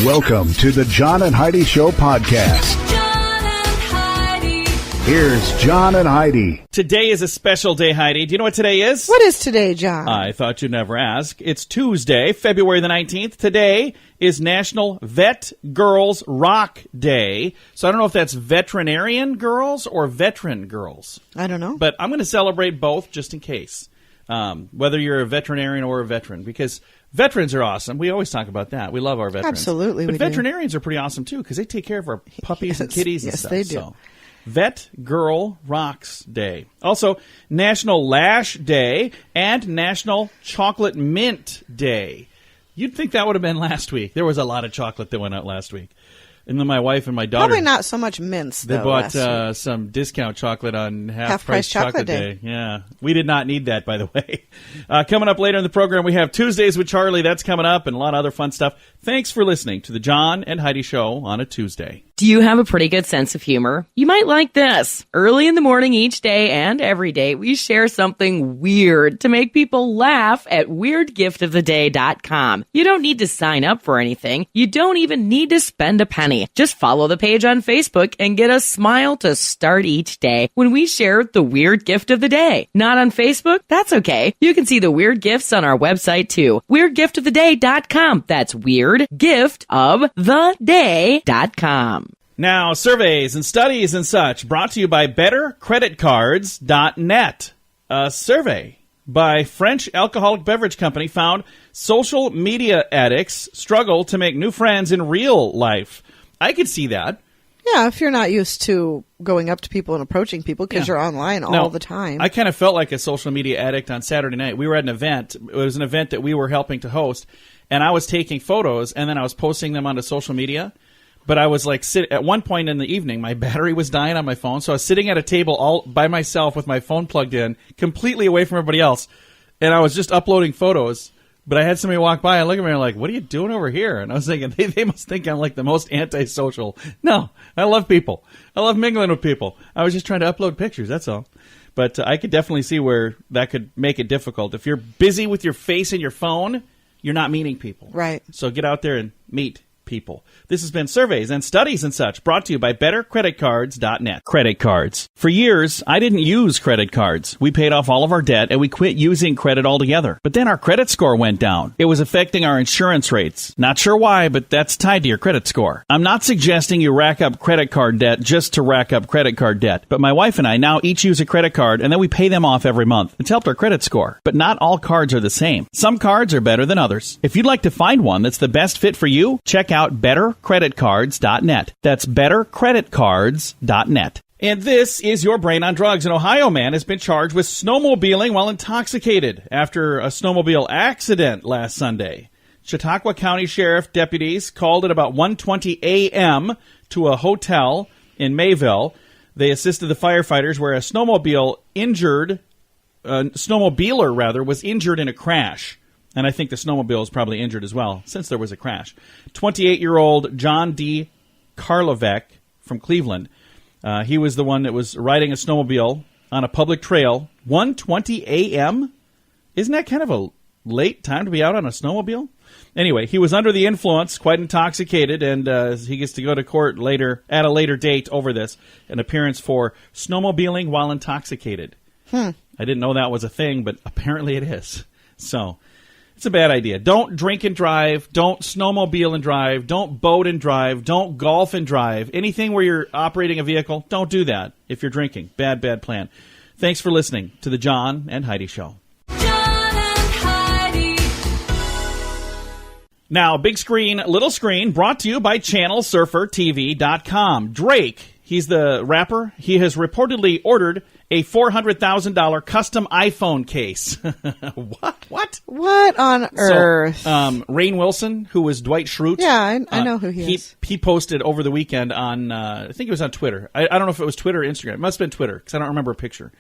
Welcome to the John and Heidi Show podcast. John and Heidi. Here's John and Heidi. Today is a special day, Heidi. Do you know what today is? What is today, John? I thought you'd never ask. It's Tuesday, February the 19th. Today is National Vet Girls Rock Day. So I don't know if that's veterinarian girls or veteran girls. I don't know. But I'm going to celebrate both just in case, whether you're a veterinarian or a veteran, because veterans are awesome. We always talk about that. We love our veterans. Absolutely, But we do. veterinarians are pretty awesome, too, because they take care of our puppies and Yes, kitties and yes, stuff. they do. So, Vet Girl Rocks Day. Also, National Lash Day and National Chocolate Mint Day. You'd think that would have been last week. There was a lot of chocolate that went out last week. And then my wife and my daughter... Probably not so much mince, They though, bought last week. some discount chocolate on Half-price chocolate day. Yeah. We did not need that, by the way. Coming up later in the program, we have Tuesdays with Charlie. That's coming up, and a lot of other fun stuff. Thanks for listening to the John and Heidi Show on a Tuesday. Do you have a pretty good sense of humor? You might like this. Early in the morning each day and every day, we share something weird to make people laugh at weirdgiftoftheday.com. You don't need to sign up for anything. You don't even need to spend a penny. Just follow the page on Facebook and get a smile to start each day when we share the weird gift of the day. Not on Facebook? That's okay. You can see the weird gifts on our website too. weirdgiftoftheday.com. That's weirdgiftoftheday.com. Now, surveys and studies and such brought to you by BetterCreditCards.net. A survey by French alcoholic beverage company found social media addicts struggle to make new friends in real life. I could see that. Yeah, if you're not used to going up to people and approaching people because you're online all the time. I kind of felt like a social media addict on Saturday night. We were at an event. It was an event that we were helping to host, and I was taking photos, and then I was posting them onto social media. But I was like, at one point in the evening, my battery was dying on my phone, so I was sitting at a table all by myself with my phone plugged in, completely away from everybody else, and I was just uploading photos. But I had somebody walk by and look at me and like, what are you doing over here? And I was thinking, they must think I'm like the most antisocial. No, I love people. I love mingling with people. I was just trying to upload pictures, that's all. But I could definitely see where that could make it difficult. If you're busy with your face and your phone, you're not meeting people. Right. So get out there and meet people. This has been surveys and studies and such brought to you by BetterCreditCards.net. Credit cards. For years, I didn't use credit cards. We paid off all of our debt and we quit using credit altogether. But then our credit score went down. It was affecting our insurance rates. Not sure why, but that's tied to your credit score. I'm not suggesting you rack up credit card debt just to rack up credit card debt. But my wife and I now each use a credit card and then we pay them off every month. It's helped our credit score. But not all cards are the same. Some cards are better than others. If you'd like to find one that's the best fit for you, check out BetterCreditCards.net. That's BetterCreditCards.net. And this is your brain on drugs. An Ohio man has been charged with snowmobiling while intoxicated after a snowmobile accident last Sunday. Chautauqua County Sheriff deputies called at about 1:20 a.m. to a hotel in Mayville. They assisted the firefighters where a snowmobiler was injured in a crash. And I think the snowmobile is probably injured as well, since there was a crash. 28-year-old John D. Karlovac from Cleveland. He was the one that was riding a snowmobile on a public trail. 1:20 a.m.? Isn't that kind of a late time to be out on a snowmobile? Anyway, he was under the influence, quite intoxicated, and he gets to go to court later at a later date over this, an appearance for snowmobiling while intoxicated. I didn't know that was a thing, but apparently it is. So... it's a bad idea. Don't drink and drive. Don't snowmobile and drive. Don't boat and drive. Don't golf and drive. Anything where you're operating a vehicle, don't do that if you're drinking. Bad plan. Thanks for listening to the John and Heidi Show. John and Heidi. Now, big screen, little screen, brought to you by ChannelSurferTV.com. Drake, he's the rapper. He has reportedly ordered a $400,000 custom iPhone case. What? What on earth? So, Rainn Wilson, who was Dwight Schrute. Yeah, I know who he is. He posted over the weekend on, I think it was on Twitter. I don't know if it was Twitter or Instagram. It must have been Twitter, because I don't remember a picture.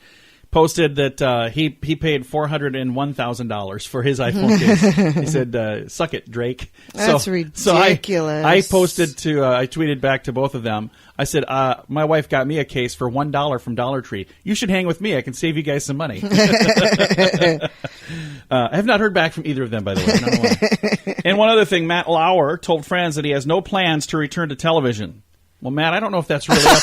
posted that he paid $401,000 for his iPhone case. He said, "Suck it, Drake." That's ridiculous. I posted to I tweeted back to both of them. I said, "My wife got me a case for $1 from Dollar Tree. You should hang with me. I can save you guys some money." I have not heard back from either of them, by the way. I don't know why. And one other thing, Matt Lauer told friends that he has no plans to return to television. Well, Matt, I don't know if that's really up.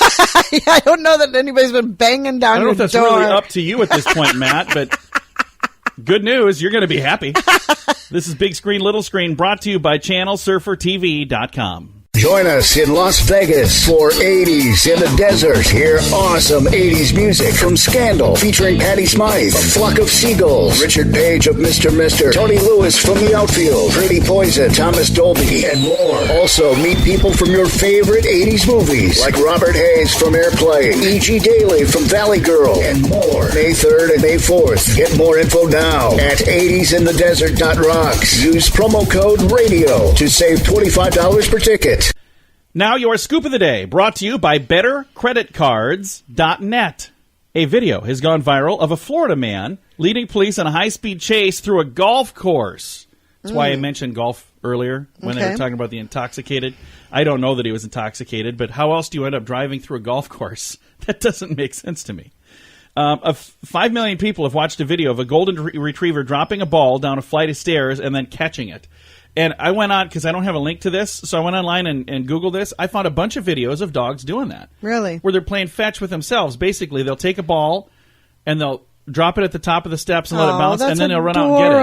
I don't know that anybody's been banging down I don't know your if that's door. really up to you at this point, Matt, but good news, you're going to be happy. This is Big Screen, Little Screen, brought to you by ChannelSurferTV.com. Join us in Las Vegas for 80s in the Desert. Hear awesome 80s music from Scandal, featuring Patti Smythe, A Flock of Seagulls, Richard Page of Mr. Mister, Tony Lewis from The Outfield, Pretty Poison, Thomas Dolby, and more. Also, meet people from your favorite 80s movies, like Robert Hayes from Airplane, E.G. Daily from Valley Girl, and more. May 3rd and May 4th. Get more info now at 80sinthedesert.rocks. Use promo code RADIO to save $25 per ticket. Now your scoop of the day, brought to you by BetterCreditCards.net. A video has gone viral of a Florida man leading police on a high-speed chase through a golf course. That's why I mentioned golf earlier when they were talking about the intoxicated. I don't know that he was intoxicated, but how else do you end up driving through a golf course? That doesn't make sense to me. 5 million people have watched a video of a golden retriever dropping a ball down a flight of stairs and then catching it. And I went on, because I don't have a link to this, so I went online and Googled this. I found a bunch of videos of dogs doing that. Really? Where they're playing fetch with themselves. Basically, they'll take a ball and they'll drop it at the top of the steps and let it bounce, and then they'll run out and get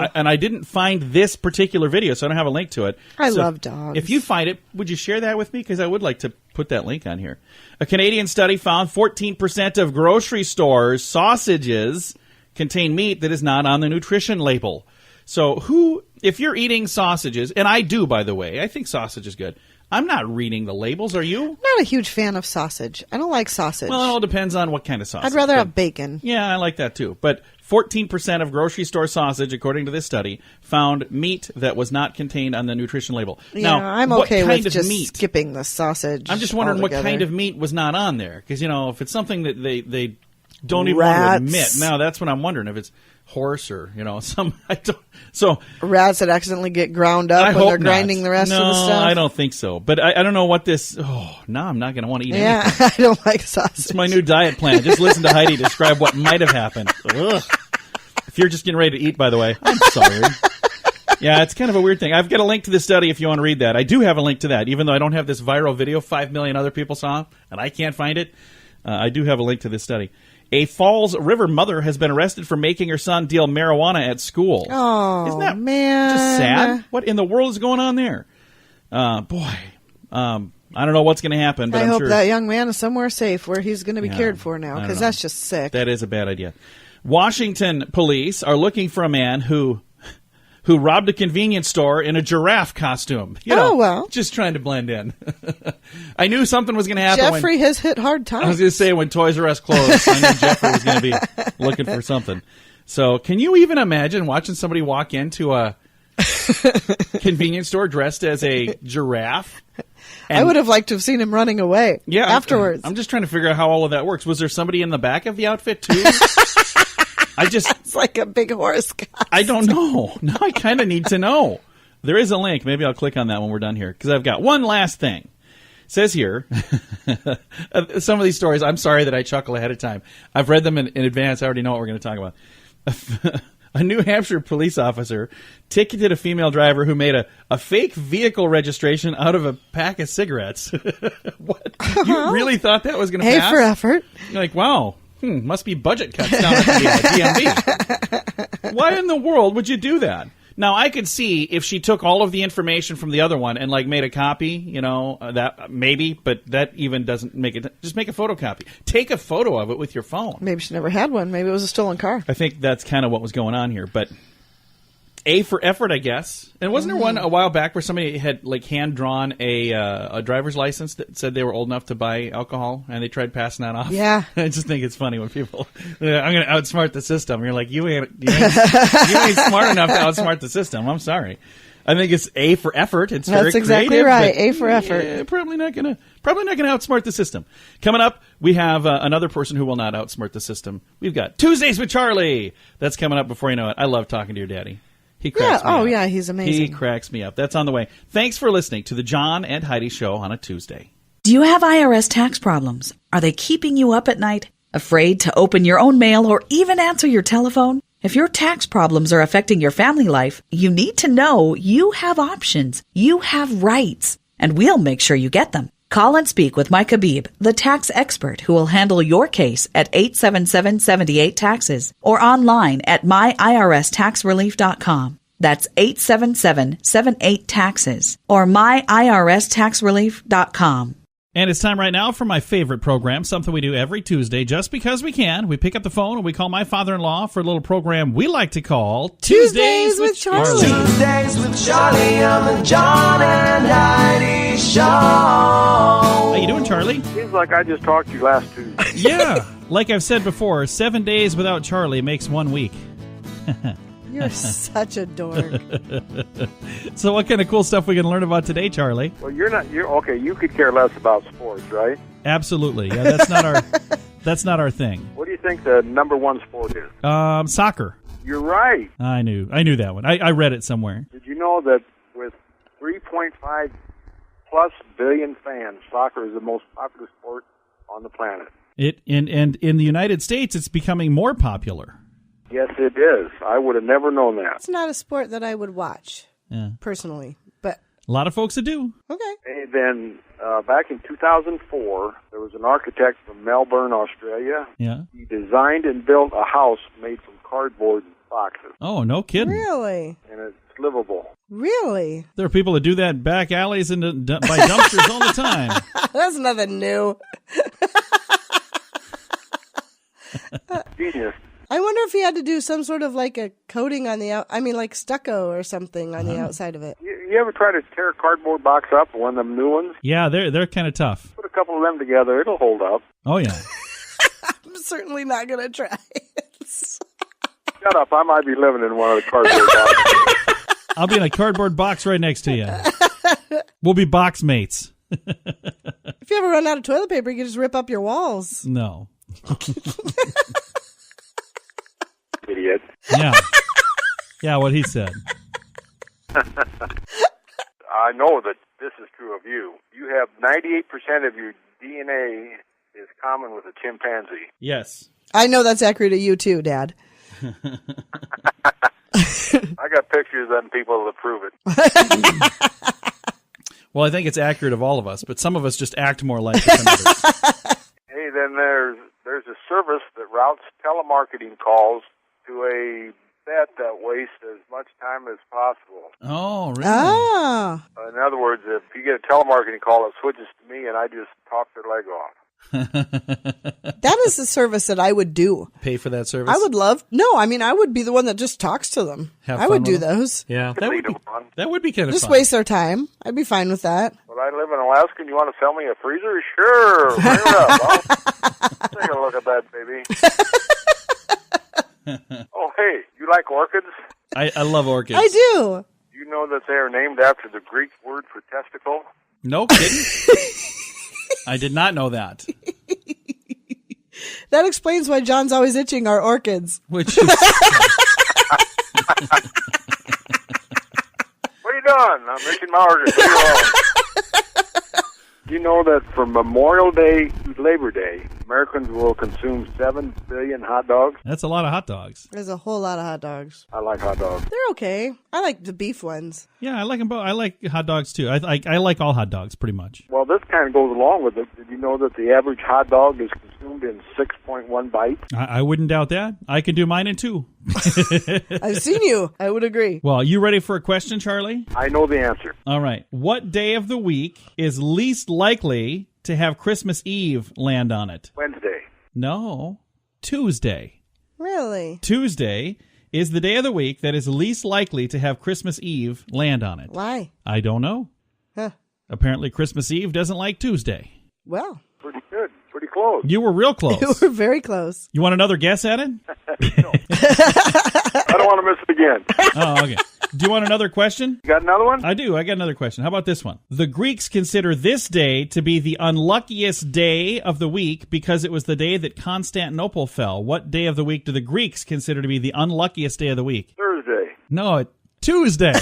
it. And I didn't find this particular video, so I don't have a link to it. I love dogs. If you find it, would you share that with me? Because I would like to put that link on here. A Canadian study found 14% of grocery stores' sausages contain meat that is not on the nutrition label. So if you're eating sausages, and I do, by the way, I think sausage is good. I'm not reading the labels. Are you? Not a huge fan of sausage. I don't like sausage. Well, it all depends on what kind of sausage. I'd rather have bacon. Yeah, I like that too. But 14% of grocery store sausage, according to this study, found meat that was not contained on the nutrition label. Yeah, now, I'm okay what kind with of just meat? skipping the sausage. I'm just wondering altogether. what kind of meat was not on there. Because, if it's something that they don't even want to admit. Now, that's what I'm wondering. If it's horse or, So rats that accidentally get ground up when they're grinding the rest of the stuff? No, I don't think so. But I don't know what this... Oh, now I'm not going to want to eat anything. Yeah, I don't like sausage. It's my new diet plan. Just listen to Heidi describe what might have happened. Ugh. If you're just getting ready to eat, by the way, I'm sorry. Yeah, it's kind of a weird thing. I've got a link to this study if you want to read that. I do have a link to that, even though I don't have this viral video 5 million other people saw, and I can't find it. I do have a link to this study. A Falls River mother has been arrested for making her son deal marijuana at school. Oh, isn't that man. just sad? What in the world is going on there? I don't know what's going to happen, but I I'm hope sure that young man is somewhere safe where he's going to be cared for now, because that's just sick. that is a bad idea. Washington police are looking for a man who robbed a convenience store in a giraffe costume. Just trying to blend in. I knew something was going to happen. Jeffrey has hit hard times. I was going to say, when Toys R Us closed, I knew Jeffrey was going to be looking for something. So can you even imagine watching somebody walk into a convenience store dressed as a giraffe? I would have liked to have seen him running away afterwards. I'm just trying to figure out how all of that works. Was there somebody in the back of the outfit, too? It's like a big horse costume. I don't know. Now I kind of need to know. There is a link. Maybe I'll click on that when we're done here, because I've got one last thing. It says here, some of these stories, I'm sorry that I chuckle ahead of time. I've read them in advance. I already know what we're going to talk about. A New Hampshire police officer ticketed a female driver who made a fake vehicle registration out of a pack of cigarettes. What? You really thought that was going to pass? Hey, for effort. You're like, wow. Must be budget cuts down at the DMV. Why in the world would you do that? Now, I could see if she took all of the information from the other one and made a copy, that maybe, but that even doesn't make it. Just make a photocopy. Take a photo of it with your phone. Maybe she never had one. Maybe it was a stolen car. I think that's kind of what was going on here, but A for effort, I guess. And wasn't there one a while back where somebody had hand-drawn a driver's license that said they were old enough to buy alcohol, and they tried passing that off? Yeah. I just think it's funny when people, I'm going to outsmart the system. You're like, you ain't smart enough to outsmart the system. I'm sorry. I think it's A for effort. It's That's very exactly creative, right. but, A for effort. yeah, probably not gonna outsmart the system. Coming up, we have another person who will not outsmart the system. We've got Tuesdays with Charlie. That's coming up before you know it. I love talking to your daddy. He cracks me up. Oh, yeah, he's amazing. He cracks me up. That's on the way. Thanks for listening to the John and Heidi Show on a Tuesday. Do you have IRS tax problems? Are they keeping you up at night? Afraid to open your own mail or even answer your telephone? If your tax problems are affecting your family life, you need to know you have options. You have rights, and we'll make sure you get them. Call and speak with Mike Habib, the tax expert who will handle your case at 877-78-TAXES or online at myirs.taxrelief.com. That's 877-78-TAXES or myirs.taxrelief.com. And it's time right now for my favorite program, something we do every Tuesday just because we can. We pick up the phone and we call my father-in-law for a little program we like to call Tuesdays with Charlie. Tuesdays with Charlie on the John and Heidi Show. How you doing, Charlie? Seems like I just talked to you last Tuesday. Yeah. Like I've said before, 7 days without Charlie makes 1 week. You're such a dork. So what kind of cool stuff we can learn about today, Charlie? Well, you're okay. You could care less about sports, right? Absolutely. Yeah, that's not our thing. What do you think the number one sport is? Soccer. You're right. I knew that one. I read it somewhere. Did you know that with 3.5 plus billion fans, soccer is the most popular sport on the planet? And in the United States, it's becoming more popular. Yes, it is. I would have never known that. It's not a sport that I would watch, personally, but A lot of folks that do. okay. And then back in 2004, there was an architect from Melbourne, Australia. Yeah. He designed and built a house made from cardboard and boxes, Oh, no kidding. Really? and it's livable. Really? There are people that do that in back alleys and by dumpsters all the time. That's nothing new. Genius. I wonder if he had to do some sort of like a coating on the like stucco or something on the outside of it. You ever try to tear a cardboard box up, one of them new ones? Yeah, they're kind of tough. Put a couple of them together, it'll hold up. Oh, yeah. I'm certainly not going to try it. Shut up, I might be living in one of the cardboard boxes. I'll be in a cardboard box right next to you. We'll be box mates. If you ever run out of toilet paper, you can just rip up your walls. No. Idiot. Yeah. Yeah, what he said. I know that this is true of you. You have 98% of your DNA is common with a chimpanzee. Yes. I know that's accurate of you too, Dad. I got pictures of them people that prove it. Well, I think it's accurate of all of us, but some of us just act more like it than others. Hey, then there's a service that routes telemarketing calls to a vet that wastes as much time as possible. Oh, really? Ah. In other words, if you get a telemarketing call, it switches to me and I just talk their leg off. That is the service that I would do. Pay for that service? I would love. No, I mean, I would be the one that just talks to them. Have I fun would with do them? those. Yeah, that would Lead be, 'em on. that would be kind of Just fun. waste their time. I'd be fine with that. But I live in Alaska and you want to sell me a freezer? Sure. Bring it up. I'll take a look at that, baby. Oh, hey, you like orchids? I love orchids. I do. Do you know that they are named after the Greek word for testicle? No kidding? I did not know that. That explains why John's always itching our orchids. Which is... What are you doing? I'm itching my orchids. Leave me alone. Do you know that from Memorial Day to Labor Day, Americans will consume 7 billion hot dogs? That's a lot of hot dogs. There's a whole lot of hot dogs. I like hot dogs. They're okay. I like the beef ones. Yeah, I like them both. I like hot dogs, too. I like all hot dogs, pretty much. Well, this kind of goes along with it. Did you know that the average hot dog is consumed in 6.1 bites? I wouldn't doubt that. I can do mine in 2. I've seen you. I would agree. Well, you ready for a question, Charlie? I know the answer. All right. What day of the week is least likely to have Christmas Eve land on it? Wednesday. No, Tuesday. Really? Tuesday is the day of the week that is least likely to have Christmas Eve land on it. Why? I don't know. Huh. Apparently Christmas Eve doesn't like Tuesday. Well, Pretty good. Pretty close. You were real close. we're very close. You want another guess at it? I don't want to miss it again. Oh, okay. Do you want another question? You got another one? I do. I got another question. How about this one? The Greeks consider this day to be the unluckiest day of the week because it was the day that Constantinople fell. What day of the week do the Greeks consider to be the unluckiest day of the week? Thursday. No, Tuesday.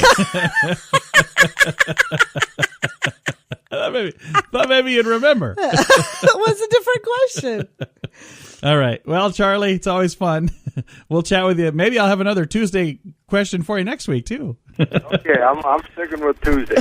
Thought maybe you'd remember. That was a different question. All right. Well, Charlie, it's always fun. We'll chat with you. Maybe I'll have another Tuesday question for you next week, too. Okay, I'm sticking with Tuesday.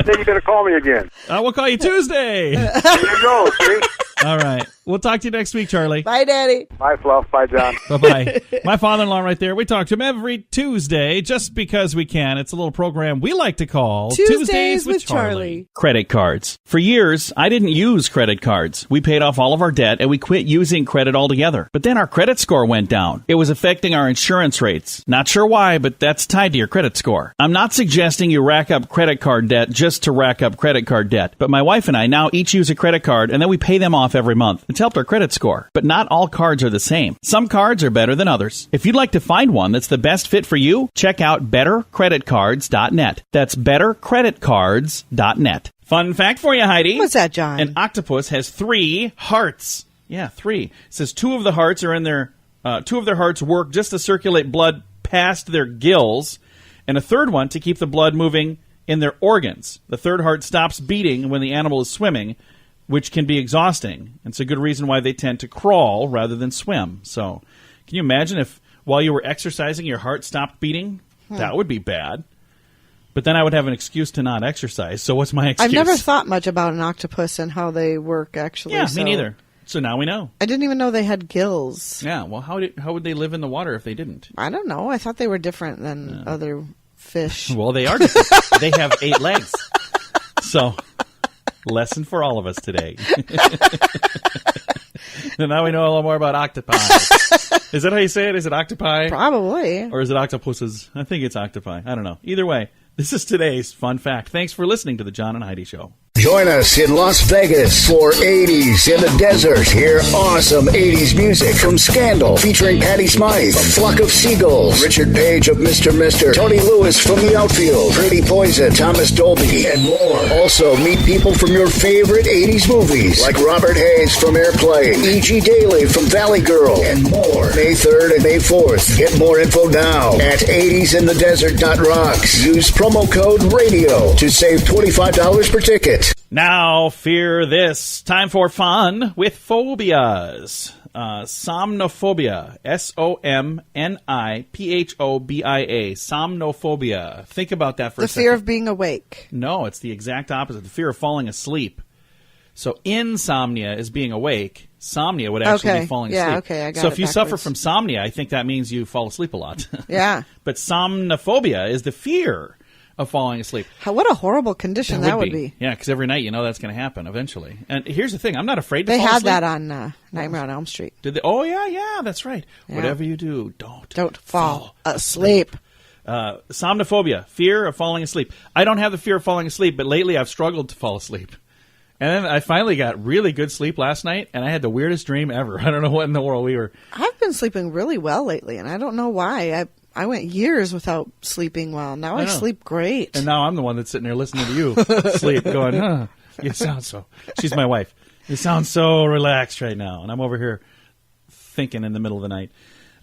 Then you're going to call me again. We'll call you Tuesday. There you go, see? All right. We'll talk to you next week, Charlie. Bye, Daddy. Bye, Fluff. Bye, John. Bye-bye. My father-in-law right there. We talk to him every Tuesday just because we can. It's a little program we like to call Tuesdays with Charlie. Credit cards. For years, I didn't use credit cards. We paid off all of our debt and we quit using credit altogether. But then our credit score went down. It was affecting our insurance rates. Not sure why, but that's tied to your credit score. I'm not suggesting you rack up credit card debt just to rack up credit card debt. But my wife and I now each use a credit card and then we pay them off every month. It's helped our credit score. But not all cards are the same. Some cards are better than others. If you'd like to find one that's the best fit for you, check out bettercreditcards.net. That's bettercreditcards.net. Fun fact for you, Heidi. What's that, John? An octopus has 3 hearts. Yeah, 3. It says 2 of the hearts are in their 2 of their hearts work just to circulate blood past their gills, and a third one to keep the blood moving in their organs. The third heart stops beating when the animal is swimming, which can be exhausting. It's a good reason why they tend to crawl rather than swim. So, can you imagine if while you were exercising your heart stopped beating? That would be bad. But then I would have an excuse to not exercise. So what's my excuse? I've never thought much about an octopus and how they work, actually. Yeah, me neither. So now we know. I didn't even know they had gills. Yeah, well, how would they live in the water if they didn't? I don't know. I thought they were different than other fish. Well, they are different. They have 8 legs. So, lesson for all of us today. And now we know a little more about octopi. Is that how you say it? Is it octopi? Probably. Or is it octopuses? I think it's octopi. I don't know. Either way, this is today's fun fact. Thanks for listening to the John and Heidi Show. Join us in Las Vegas for 80s in the desert. Hear awesome 80s music from Scandal, featuring Patty Smythe, A Flock of Seagulls, Richard Page of Mr. Tony Lewis from the Outfield, Pretty Poison, Thomas Dolby, and more. Also, meet people from your favorite 80s movies, like Robert Hayes from Airplane, E.G. Daily from Valley Girl, and more. May 3rd and May 4th. Get more info now at 80sinthedesert.rocks. Use promo code RADIO to save $25 per ticket. Now, fear this. Time for fun with phobias. Somnophobia. Somniphobia. Somnophobia. Think about that for a second. The fear of being awake. No, it's the exact opposite. The fear of falling asleep. So insomnia is being awake. Somnia would actually be falling asleep. Yeah, okay, I got it. So if you suffer backwards. from somnia, I think that means you fall asleep a lot. Yeah. But somnophobia is the fear of falling asleep. What a horrible condition that would be. Yeah, because every night you know that's going to happen eventually. And here's the thing. I'm not afraid to They fall had asleep. that on Nightmare on Elm Street. Did they? Oh, yeah, that's right. Yeah. Whatever you do, don't fall asleep. Somnophobia, fear of falling asleep. I don't have the fear of falling asleep, but lately I've struggled to fall asleep. And then I finally got really good sleep last night, and I had the weirdest dream ever. I don't know what in the world we were. I've been sleeping really well lately, and I don't know why. I went years without sleeping well. Now I sleep great. And now I'm the one that's sitting there listening to you sleep, going, huh, you sound so... She's my wife. You sound so relaxed right now. And I'm over here thinking in the middle of the night.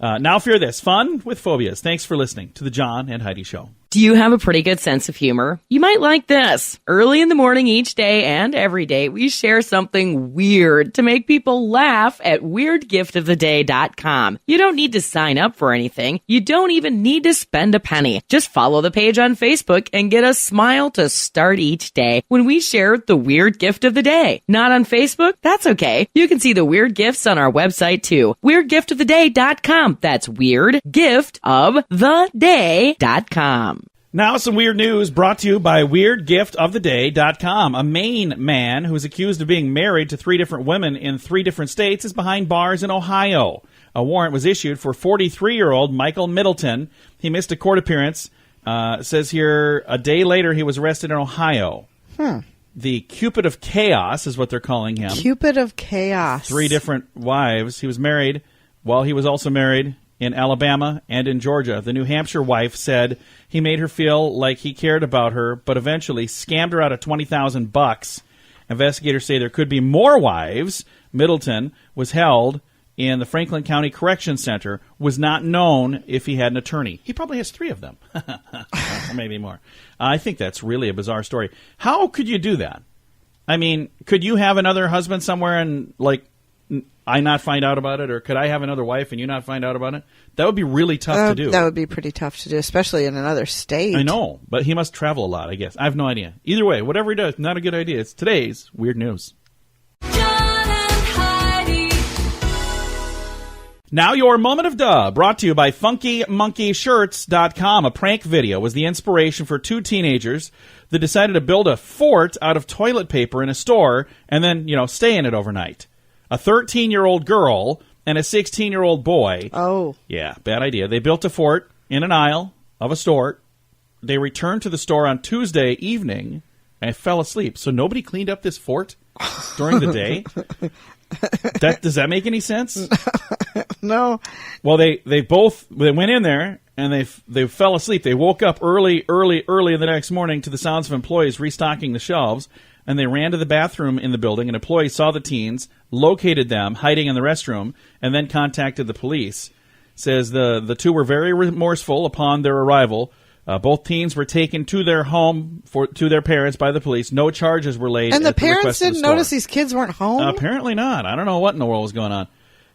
Now fear this. Fun with phobias. Thanks for listening to the John and Heidi Show. Do you have a pretty good sense of humor? You might like this. Early in the morning each day and every day, we share something weird to make people laugh at weirdgiftoftheday.com. You don't need to sign up for anything. You don't even need to spend a penny. Just follow the page on Facebook and get a smile to start each day when we share the weird gift of the day. Not on Facebook? That's okay. You can see the weird gifts on our website too. weirdgiftoftheday.com. That's weirdgiftoftheday.com. Now some weird news brought to you by weirdgiftoftheday.com. A Maine man who is accused of being married to 3 different women in 3 different states is behind bars in Ohio. A warrant was issued for 43-year-old Michael Middleton. He missed a court appearance. It says here a day later he was arrested in Ohio. The Cupid of Chaos is what they're calling him. Cupid of Chaos. 3 different wives. He was married while he was also married in Alabama and in Georgia. The New Hampshire wife said he made her feel like he cared about her, but eventually scammed her out of $20,000. Investigators say there could be more wives. Middleton was held in the Franklin County Correction Center, was not known if he had an attorney. He probably has 3 of them, or maybe more. I think that's really a bizarre story. How could you do that? I mean, could you have another husband somewhere and, like, I not find out about it, or could I have another wife and you not find out about it? That would be really tough to do. That would be pretty tough to do, especially in another state. I know, but he must travel a lot, I guess. I have no idea. Either way, whatever he does, not a good idea. It's today's Weird News. John and Heidi. Now your moment of duh, brought to you by FunkyMonkeyShirts.com. A prank video was the inspiration for 2 teenagers that decided to build a fort out of toilet paper in a store and then, stay in it overnight. A 13-year-old girl and a 16-year-old boy. Oh. Yeah, bad idea. They built a fort in an aisle of a store. They returned to the store on Tuesday evening and fell asleep. So nobody cleaned up this fort during the day? Does that make any sense? No. Well, they went in there and they fell asleep. They woke up early the next morning to the sounds of employees restocking the shelves, and they ran to the bathroom in the building. An employee saw the teens, located them hiding in the restroom, and then contacted the police. Says the 2 were very remorseful upon their arrival. Both teens were taken to their home to their parents by the police. No charges were laid. And the at parents request of the didn't store. notice these kids weren't home? Apparently not. I don't know what in the world was going on.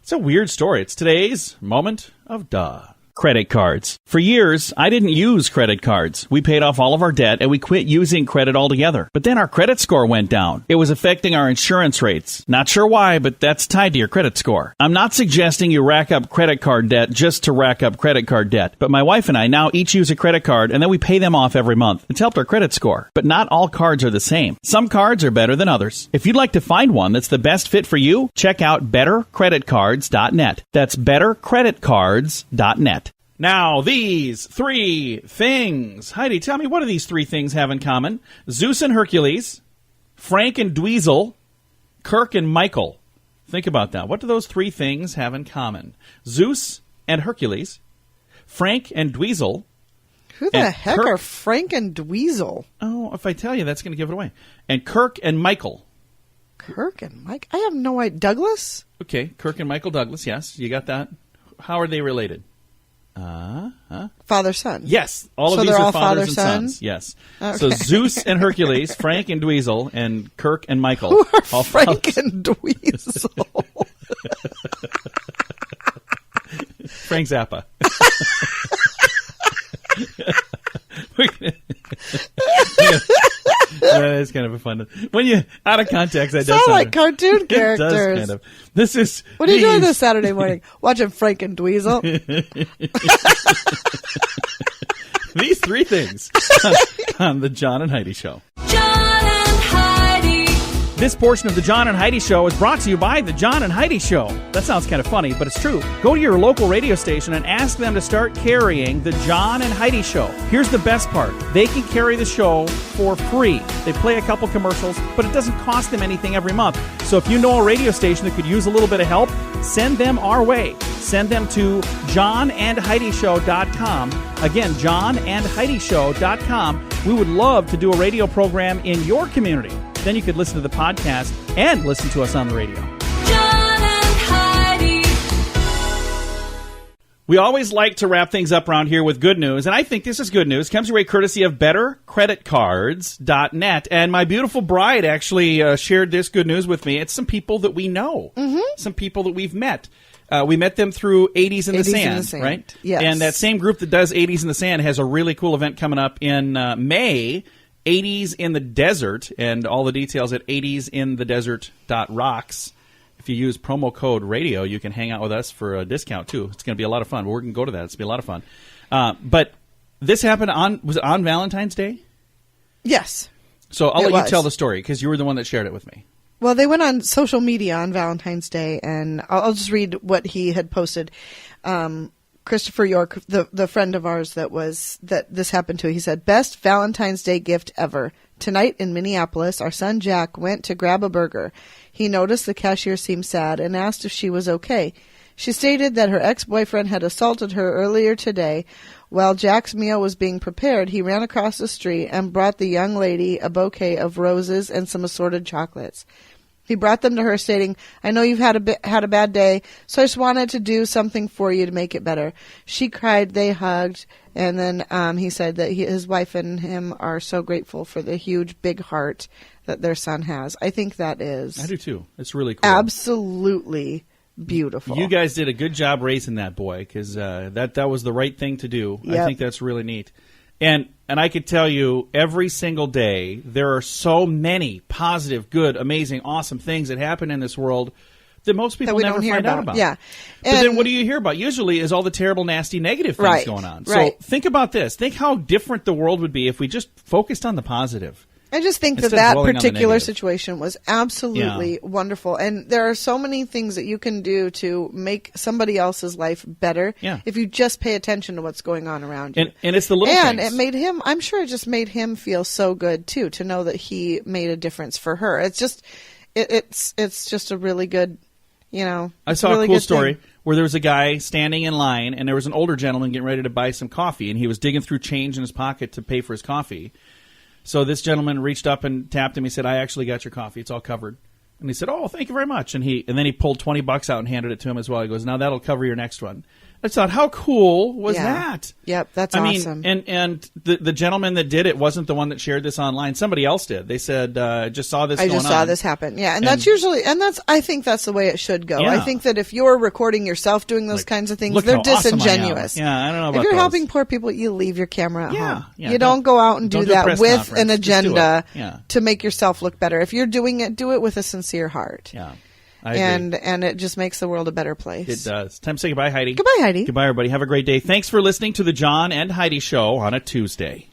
It's a weird story. It's today's moment of duh. Credit cards. For years, I didn't use credit cards. We paid off all of our debt and we quit using credit altogether. But then our credit score went down. It was affecting our insurance rates. Not sure why, but that's tied to your credit score. I'm not suggesting you rack up credit card debt just to rack up credit card debt. But my wife and I now each use a credit card and then we pay them off every month. It's helped our credit score. But not all cards are the same. Some cards are better than others. If you'd like to find one that's the best fit for you, check out bettercreditcards.net. That's bettercreditcards.net. Now, these 3 things. Heidi, tell me, what do these 3 things have in common? Zeus and Hercules, Frank and Dweezil, Kirk and Michael. Think about that. What do those 3 things have in common? Zeus and Hercules, Frank and Dweezil. Who the heck are Frank and Dweezil? Oh, if I tell you, that's going to give it away. And Kirk and Michael. Kirk and Mike? I have no idea. Douglas? Okay, Kirk and Michael Douglas, yes. You got that? How are they related? Father, son. Yes, all of these are fathers and sons. Yes. Okay. So Zeus and Hercules, Frank and Dweezil, and Kirk and Michael. Who are all Frank and Dweezil? Frank Zappa. It's kind of a fun. When you out of context, that does sound sound like cartoon characters. It does kind of. This is. What are you doing this Saturday morning? Watching Frank and Dweezil. These 3 things on the John and Heidi Show. John and Heidi. This portion of the John and Heidi Show is brought to you by the John and Heidi Show. That sounds kind of funny, but it's true. Go to your local radio station and ask them to start carrying the John and Heidi Show. Here's the best part. They can carry the show for free. They play a couple commercials, but it doesn't cost them anything every month. So if you know a radio station that could use a little bit of help, send them our way. Send them to johnandheidishow.com. Again, johnandheidishow.com. We would love to do a radio program in your community. Then you could listen to the podcast and listen to us on the radio. John and Heidi. We always like to wrap things up around here with good news, and I think this is good news. Comes your way courtesy of bettercreditcards.net. And my beautiful bride actually shared this good news with me. It's some people that we know, some people that we've met. We met them through 80s in the Sand, right? Yes. And that same group that does 80s in the Sand has a really cool event coming up in May, 80s in the Desert, and all the details at 80sinthedesert.rocks. If you use promo code radio, you can hang out with us for a discount, too. It's going to be a lot of fun. We're going to go to that. It's going to be a lot of fun. But this happened was it on Valentine's Day? Yes. So I'll let you tell the story, because you were the one that shared it with me. Well, they went on social media on Valentine's Day, and I'll just read what he had posted. Christopher York, the friend of ours that this happened to, he said, "Best Valentine's Day gift ever. Tonight in Minneapolis, our son Jack went to grab a burger. He noticed the cashier seemed sad and asked if she was okay. She stated that her ex-boyfriend had assaulted her earlier today. While Jack's meal was being prepared, he ran across the street and brought the young lady a bouquet of roses and some assorted chocolates. He brought them to her, stating, "I know you've had a bad day, so I just wanted to do something for you to make it better." She cried, they hugged, and then he said that his wife and him are so grateful for the huge, big heart that their son has. I think that is... I do too. It's really cool. Absolutely beautiful. You guys did a good job raising that boy, because that was the right thing to do. Yep. I think that's really neat. And I could tell you, every single day, there are so many positive, good, amazing, awesome things that happen in this world that most people we never don't hear find out about. Yeah. But And- then what do you hear about? Usually is all the terrible, nasty, negative things Right, going on. right. So think about this. Think how different the world would be if we just focused on the positive. I just think Instead of that dwelling on the particular negative. situation was absolutely wonderful. And there are so many things that you can do to make somebody else's life better Yeah. if you just pay attention to what's going on around you. And it's the little And things. it made him, I'm sure it just made him feel so good too, to know that he made a difference for her. It's just, it's just a really good, I it's saw really a cool good story thing. where there was a guy standing in line, and there was an older gentleman getting ready to buy some coffee, and he was digging through change in his pocket to pay for his coffee. So this gentleman reached up and tapped him. He said, "I actually got your coffee. It's all covered." And he said, "Oh, thank you very much." And then he pulled $20 out and handed it to him as well. He goes, "Now that'll cover your next one." I thought, how cool was Yeah. that? Yep, that's I awesome. mean, and the gentleman that did it wasn't the one that shared this online. Somebody else did. They said, just saw this I going just saw on. this happen. Yeah, and that's usually, I think that's the way it should go. Yeah. I think that if you're recording yourself doing those kinds of things, look they're how awesome I am. disingenuous. Yeah, I don't know about If you're those. helping poor people, you leave your camera at Yeah, home. yeah, You don't go out and don't do do a that press with conference. an Just do it. agenda Yeah. to make yourself look better. If you're doing it, do it with a sincere heart. Yeah, I agree. And it just makes the world a better place. It does. Time to say goodbye, Heidi. Goodbye, Heidi. Goodbye, everybody. Have a great day. Thanks for listening to the John and Heidi Show on a Tuesday.